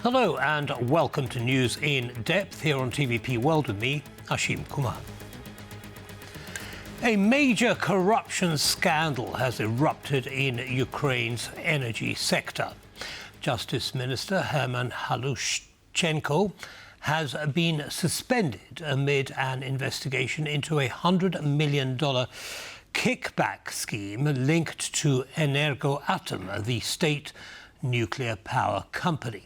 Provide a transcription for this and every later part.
Hello and welcome to News in Depth here on TVP World with me, Ashim Kumar. A major corruption scandal has erupted in Ukraine's energy sector. Justice Minister Herman Halushchenko has been suspended amid an investigation into a $100 million kickback scheme linked to Energoatom, the state nuclear power company,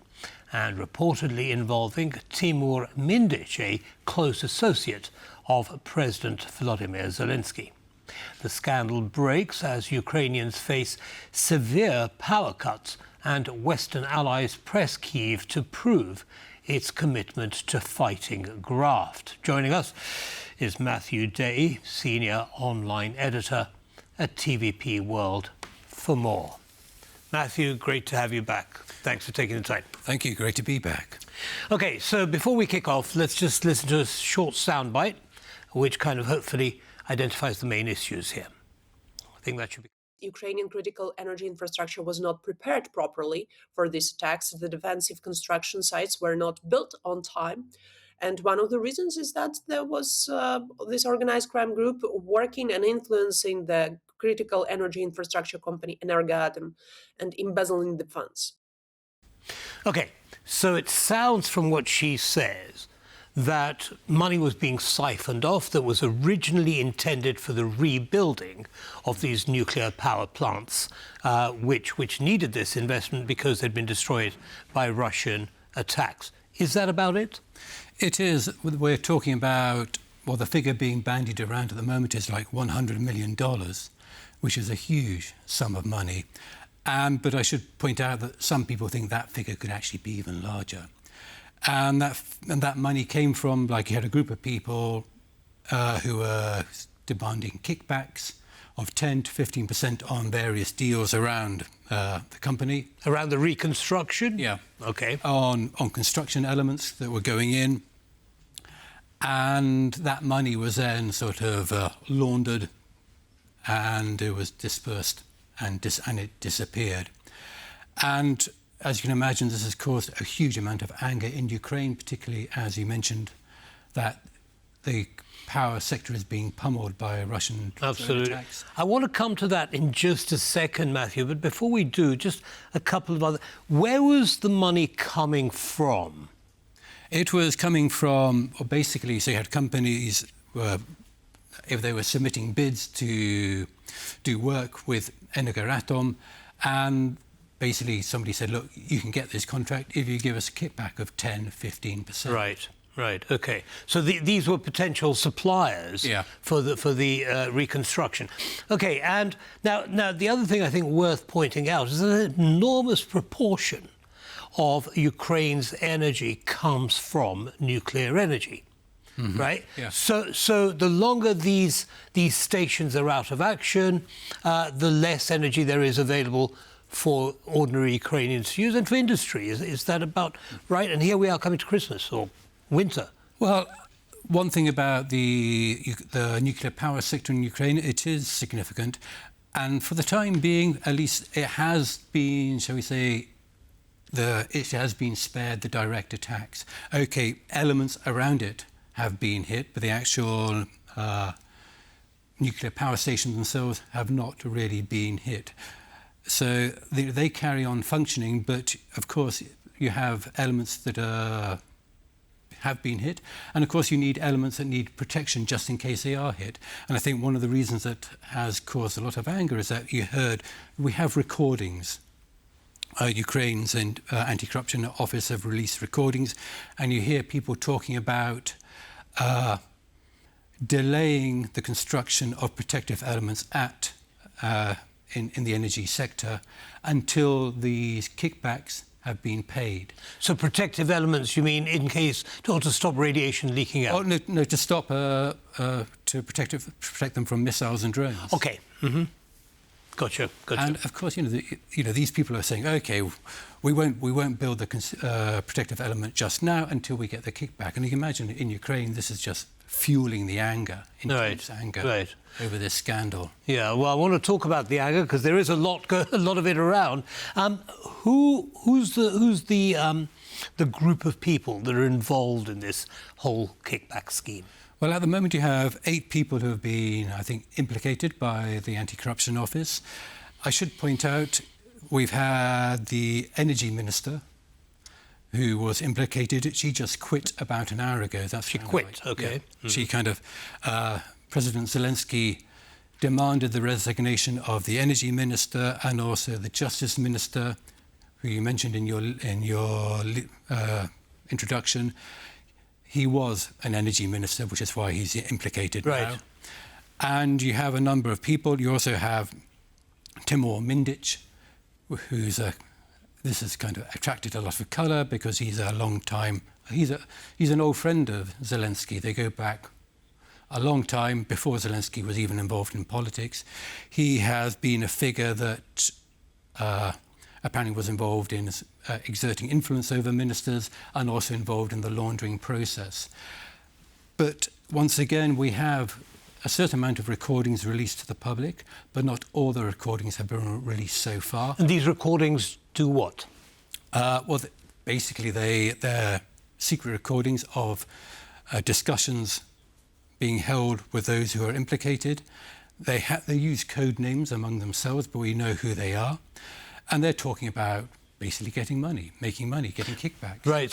and reportedly involving Timur Mindich, a close associate of President Volodymyr Zelensky. The scandal breaks as Ukrainians face severe power cuts and Western allies press Kyiv to prove its commitment to fighting graft. Joining us is Matthew Day, senior online editor at TVP World, for more. Matthew, great to have you back. Thanks for taking the time. Thank you. Great to be back. OK, so before we kick off, let's just listen to a short soundbite, which kind of hopefully identifies the main issues here. I think that should be... Ukrainian critical energy infrastructure was not prepared properly for these attacks. The defensive construction sites were not built on time. And one of the reasons is that there was this organized crime group working and influencing the critical energy infrastructure company Energoatom and embezzling the funds. OK, so it sounds from what she says that money was being siphoned off that was originally intended for the rebuilding of these nuclear power plants, which needed this investment because they'd been destroyed by Russian attacks. Is that about it? It is. We're talking about, well, the figure being bandied around at the moment is like $100 million, which is a huge sum of money. But I should point out that some people think that figure could actually be even larger. And that money came from, like, you had a group of people who were demanding kickbacks of 10 to 15% on various deals around the company. Around the reconstruction? Yeah. OK. On construction elements that were going in. And that money was then sort of laundered, and it was dispersed, and it disappeared. And as you can imagine, this has caused a huge amount of anger in Ukraine, particularly, as you mentioned, that the power sector is being pummeled by Russian attacks. I want to come to that in just a second, Matthew, but before we do, just a couple of other... Where was the money coming from? It was coming from, or basically, so you had companies, if they were submitting bids to do work with Energoatom, and basically somebody said, look, you can get this contract if you give us a kickback of 10, 15%. Right, OK. So these were potential suppliers for the reconstruction. OK, and now the other thing I think worth pointing out is that an enormous proportion of Ukraine's energy comes from nuclear energy. Mm-hmm. Right? Yeah. So the longer these stations are out of action, the less energy there is available for ordinary Ukrainians to use and for industry. Is that about right? And here we are coming to Christmas or winter. Well, one thing about the nuclear power sector in Ukraine, it is significant. And for the time being, at least it has been, shall we say, it has been spared the direct attacks. OK, elements around it have been hit, but the actual nuclear power stations themselves have not really been hit. So they carry on functioning, but of course you have elements that have been hit, and of course you need elements that need protection just in case they are hit. And I think one of the reasons that has caused a lot of anger is that we have recordings. Ukraine's anti-corruption office have released recordings, and you hear people talking about delaying the construction of protective elements in the energy sector until these kickbacks have been paid. So protective elements, you mean in case, or to stop radiation leaking out? Oh, no, to stop, to protect them from missiles and drones. OK. Mm-hmm. Gotcha. And of course, these people are saying, okay, we won't build the protective element just now until we get the kickback. And you can imagine in Ukraine, this is just fueling the anger, intense anger over this scandal. Yeah, well, I want to talk about the anger because there is a lot of it around. Who's the group of people that are involved in this whole kickback scheme? Well, at the moment you have 8 people who have been, I think, implicated by the Anti-Corruption Office. I should point out we've had the Energy Minister who was implicated. She just quit about an hour ago. She quit, okay. Yeah, she President Zelensky demanded the resignation of the Energy Minister and also the Justice Minister, who you mentioned in your introduction. He was an energy minister, which is why he's implicated now. And you have a number of people. You also have Timur Mindich, this has kind of attracted a lot of colour because he's an old friend of Zelensky. They go back a long time before Zelensky was even involved in politics. He has been a figure that apparently was involved in exerting influence over ministers and also involved in the laundering process. But once again, we have a certain amount of recordings released to the public, but not all the recordings have been released so far. And these recordings do what? Basically, they're secret recordings of discussions being held with those who are implicated. They use code names among themselves, but we know who they are. And they're talking about basically getting money, making money, getting kickbacks. Right.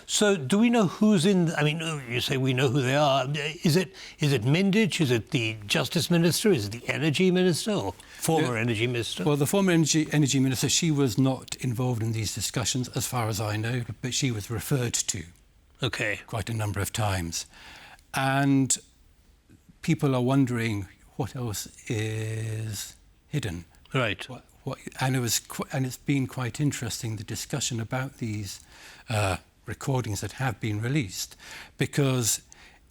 So do we know who's in? I mean, you say we know who they are. Is it Mindich? Is it the Justice Minister? Is it the Energy Minister or former Energy Minister? Well, the former Energy Minister, she was not involved in these discussions, as far as I know, but she was referred to. Okay. Quite a number of times, and people are wondering what else is hidden. Right. And it's been quite interesting, the discussion about these recordings that have been released, because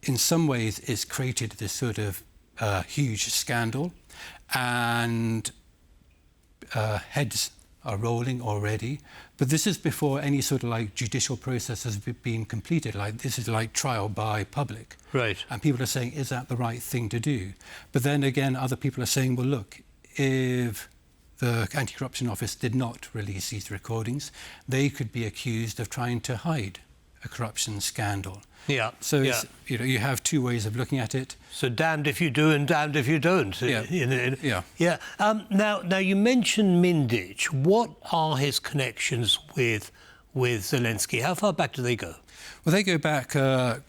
in some ways it's created this sort of huge scandal, and heads are rolling already. But this is before any sort of like judicial process has been completed. Like this is like trial by public. Right. And people are saying, is that the right thing to do? But then again, other people are saying, well, look, if the Anti-Corruption Office did not release these recordings, they could be accused of trying to hide a corruption scandal. Yeah. So it's, you have two ways of looking at it. So damned if you do and damned if you don't. Yeah. Yeah. Now you mentioned Mindich. What are his connections with Zelensky? How far back do they go? Well, they go back, I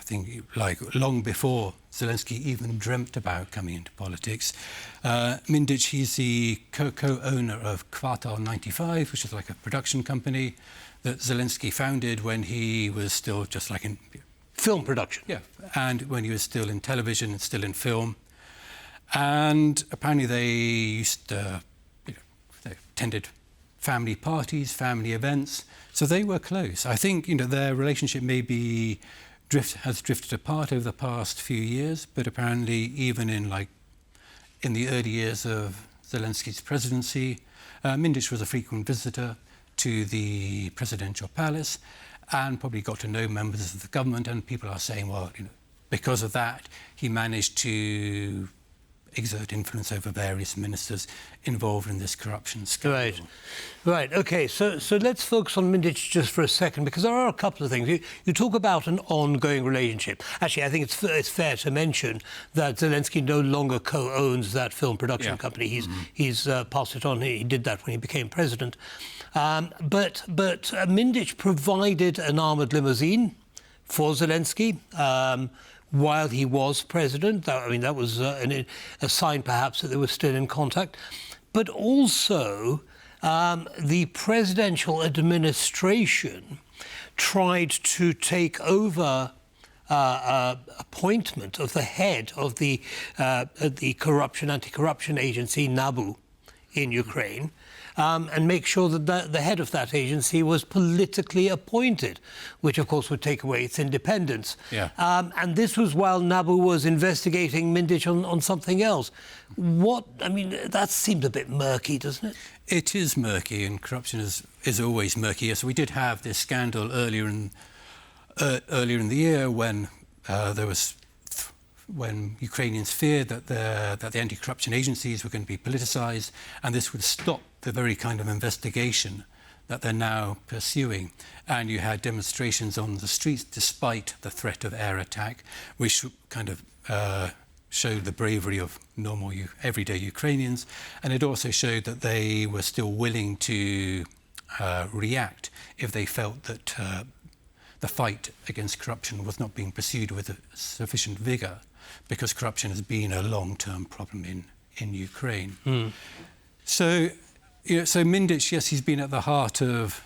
think, like long before Zelensky even dreamt about coming into politics. Mindich, he's the co-owner of Kvartal 95, which is like a production company that Zelensky founded when he was still just like in film production. Yeah, and when he was still in television and still in film. And apparently they used to, they attended family parties, family events, so they were close. I think their relationship maybe has drifted apart over the past few years, but apparently even in the early years of Zelensky's presidency, Mindich was a frequent visitor to the presidential palace and probably got to know members of the government, and people are saying, well, because of that, he managed to exert influence over various ministers involved in this corruption scandal. Right. Okay. So let's focus on Mindich just for a second, because there are a couple of things. You talk about an ongoing relationship. Actually, I think it's fair to mention that Zelensky no longer co-owns that film production company. He's passed it on. He did that when he became president. But Mindich provided an armoured limousine for Zelensky while he was president. That was a sign perhaps that they were still in contact. But also the presidential administration tried to take over appointment of the head of the anti-corruption agency, NABU, in Ukraine. and make sure that the head of that agency was politically appointed, which of course would take away its independence. Yeah. And this was while NABU was investigating Mindich on something else. That seems a bit murky, doesn't it? It is murky, and corruption is always murky. Yes, we did have this scandal earlier in the year when when Ukrainians feared that the anti-corruption agencies were going to be politicised, and this would stop the very kind of investigation that they're now pursuing. And you had demonstrations on the streets despite the threat of air attack, which kind of showed the bravery of normal everyday Ukrainians, and it also showed that they were still willing to react if they felt that the fight against corruption was not being pursued with sufficient vigour, because corruption has been a long-term problem in Ukraine. So Mindich, yes, he's been at the heart of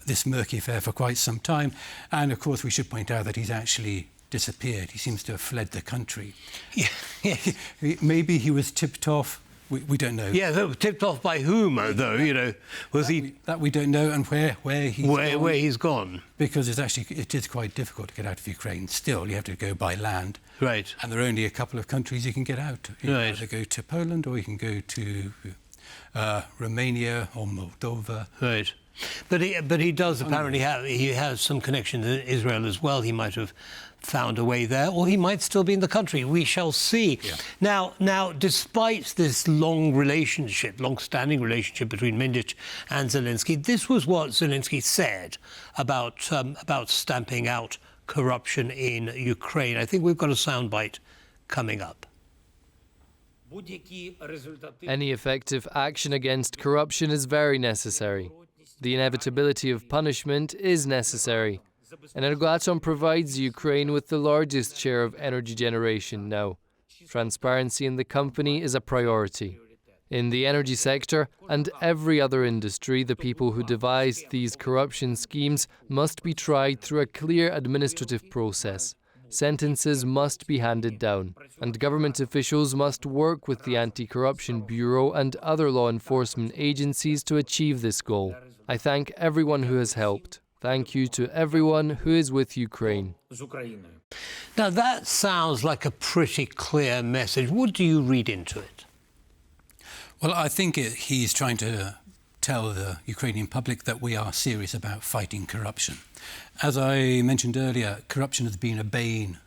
this murky affair for quite some time, and of course we should point out that he's actually disappeared. He seems to have fled the country. Yeah. Maybe he was tipped off. We don't know. Yeah, tipped off by whom, though? Was that we don't know, and where he's gone. Because it is quite difficult to get out of Ukraine. Still, you have to go by land. Right. And there are only a couple of countries you can get out. You can either go to Poland or you can go to Romania or Moldova. Right. But he does apparently have some connection to Israel as well. He might have found a way there, or he might still be in the country. We shall see. Yeah. Now, despite this long-standing relationship between Mindich and Zelensky, this was what Zelensky said about stamping out corruption in Ukraine. I think we've got a soundbite coming up. Any effective action against corruption is very necessary. The inevitability of punishment is necessary. Energoatom provides Ukraine with the largest share of energy generation now. Transparency in the company is a priority. In the energy sector and every other industry, the people who devised these corruption schemes must be tried through a clear administrative process. Sentences must be handed down, and government officials must work with the Anti-Corruption Bureau and other law enforcement agencies to achieve this goal. I thank everyone who has helped. Thank you to everyone who is with Ukraine. Now that sounds like a pretty clear message. What do you read into it? Well, I think he's trying to tell the Ukrainian public that we are serious about fighting corruption. As I mentioned earlier, corruption has been a bane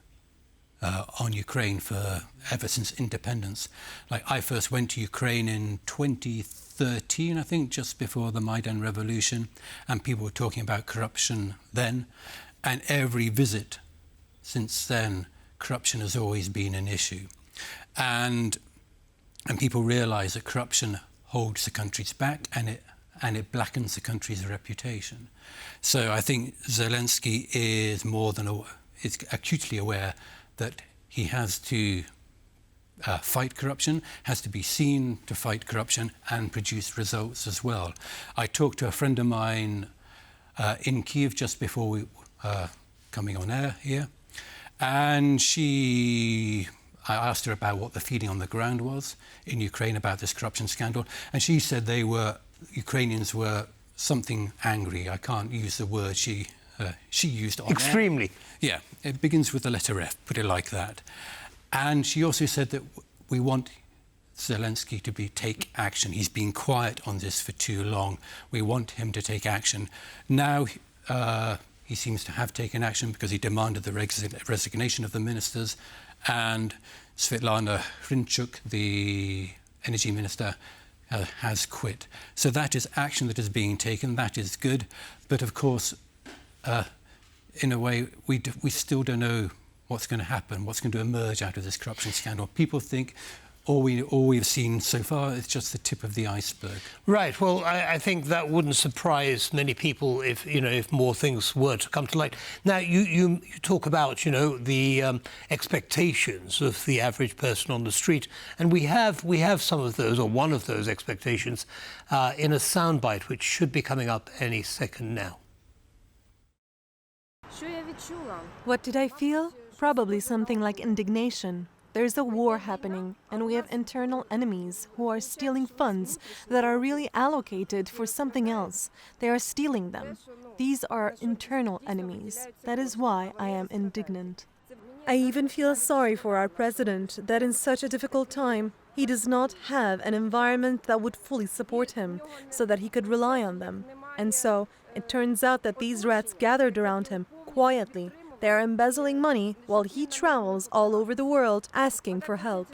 on Ukraine ever since independence. Like, I first went to Ukraine in 2013, I think, just before the Maidan revolution, and people were talking about corruption then. And every visit since then, corruption has always been an issue. And people realise that corruption holds the countries back, and it blackens the country's reputation. So I think Zelensky is is acutely aware that he has to fight corruption, has to be seen to fight corruption and produce results as well. I talked to a friend of mine in Kyiv just before we coming on air here, and I asked her about what the feeling on the ground was in Ukraine about this corruption scandal, and she said Ukrainians were something angry. I can't use the word she used on extremely air. Yeah, it begins with the letter F, put it like that. And she also said that we want Zelensky to take action. He's been quiet on this for too long. We want him to take action. Now he seems to have taken action because he demanded the resignation of the ministers, and Svetlana Hrinchuk, the energy minister, has quit. So that is action that is being taken. That is good. But of course, in a way, we still don't know what's going to happen, what's going to emerge out of this corruption scandal. People think all we've seen so far is just the tip of the iceberg. Right. Well, I think that wouldn't surprise many people if more things were to come to light. Now, you talk about the expectations of the average person on the street, and we have some of those, or one of those expectations, in a soundbite which should be coming up any second now. What did I feel? Probably something like indignation. There's a war happening, and we have internal enemies who are stealing funds that are really allocated for something else. They are stealing them. These are internal enemies. That is why I am indignant. I even feel sorry for our president that in such a difficult time, he does not have an environment that would fully support him so that he could rely on them. And so, it turns out that these rats gathered around him quietly. They are embezzling money while he travels all over the world asking for help.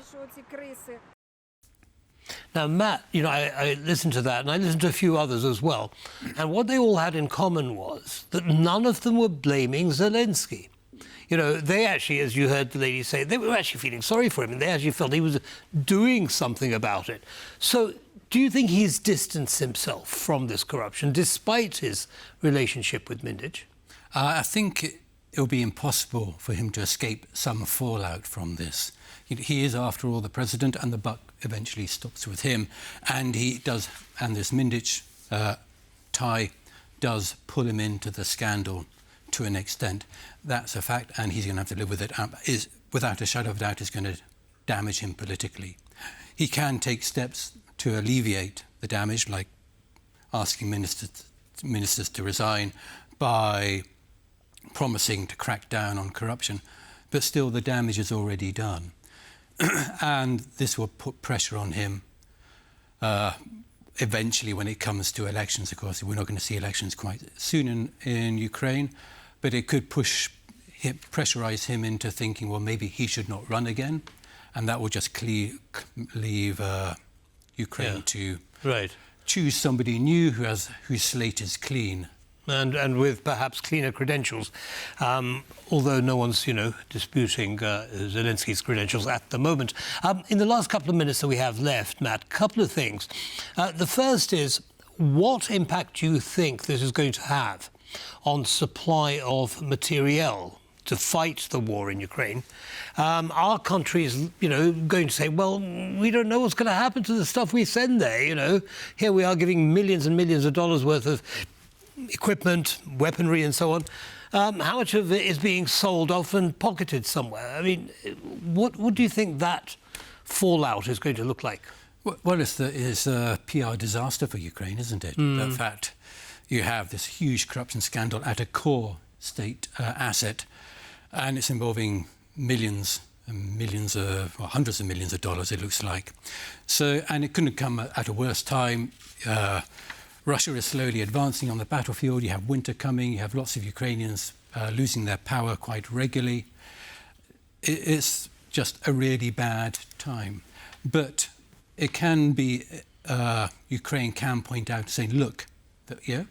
Now, Matt, I listened to that, and I listened to a few others as well. And what they all had in common was that none of them were blaming Zelensky. They actually, as you heard the lady say, they were actually feeling sorry for him, and they actually felt he was doing something about it. So do you think he's distanced himself from this corruption, despite his relationship with Mindich? I think it'll be impossible for him to escape some fallout from this. He is, after all, the president, and the buck eventually stops with him. And this Mindich tie does pull him into the scandal to an extent. That's a fact, and he's going to have to live with it. Without a shadow of a doubt, is going to damage him politically. He can take steps to alleviate the damage, like asking ministers to resign, by promising to crack down on corruption, but still the damage is already done. And this will put pressure on him eventually when it comes to elections. Of course, we're not going to see elections quite soon in Ukraine, but it could pressurize him into thinking, well, maybe he should not run again, and that will just leave Ukraine to choose somebody new whose slate is clean. And with perhaps cleaner credentials, although no one's, disputing Zelensky's credentials at the moment. In the last couple of minutes that we have left, Matt, a couple of things. The first is, what impact do you think this is going to have on supply of materiel to fight the war in Ukraine? Our country is, going to say, well, we don't know what's going to happen to the stuff we send there, Here we are giving millions and millions of dollars worth of equipment, weaponry and so on. How much of it is being sold off and pocketed somewhere? I mean, what do you think that fallout is going to look like? Well, it's a PR disaster for Ukraine, isn't it? The fact you have this huge corruption scandal at a core state asset, and it's involving millions and millions of, or hundreds of millions of dollars, it looks like. So, and it couldn't have come at a worse time. Russia is slowly advancing on the battlefield. You have winter coming. You have lots of Ukrainians losing their power quite regularly. It's just a really bad time. But it can be, Ukraine can point out, saying, look,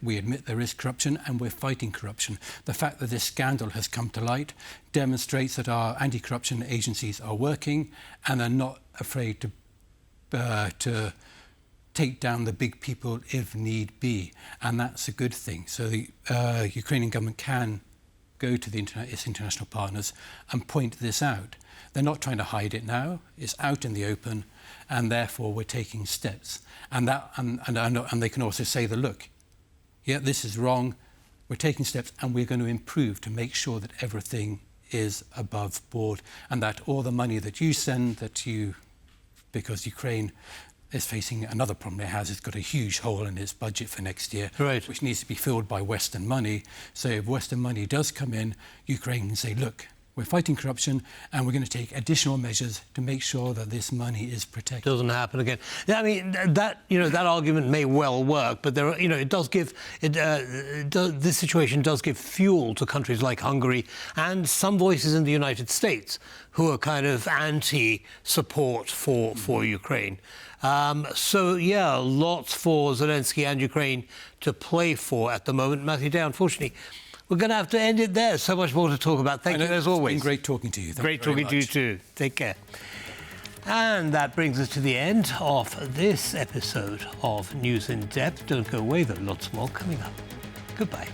we admit there is corruption and we're fighting corruption. The fact that this scandal has come to light demonstrates that our anti-corruption agencies are working and are not afraid to take down the big people if need be, and that's a good thing. So the Ukrainian government can go to its international partners and point this out. They're not trying to hide it now. It's out in the open, and therefore we're taking steps. And they can also say look, this is wrong. We're taking steps, and we're going to improve to make sure that everything is above board, and that all the money that you send, because Ukraine is facing another problem it has. It's got a huge hole in its budget for next year, which needs to be filled by Western money. So if Western money does come in, Ukraine can say, look, we're fighting corruption and we're going to take additional measures to make sure that this money is protected. Doesn't happen again. I mean, that argument may well work, but there are, it does give, this situation does give fuel to countries like Hungary and some voices in the United States who are kind of anti-support for Ukraine. Lots for Zelensky and Ukraine to play for at the moment. Matthew Day, unfortunately, we're going to have to end it there. So much more to talk about. Thank you, as always. It's been great talking to you. Great talking to you too. Take care. And that brings us to the end of this episode of News in Depth. Don't go away, though. Lots more coming up. Goodbye.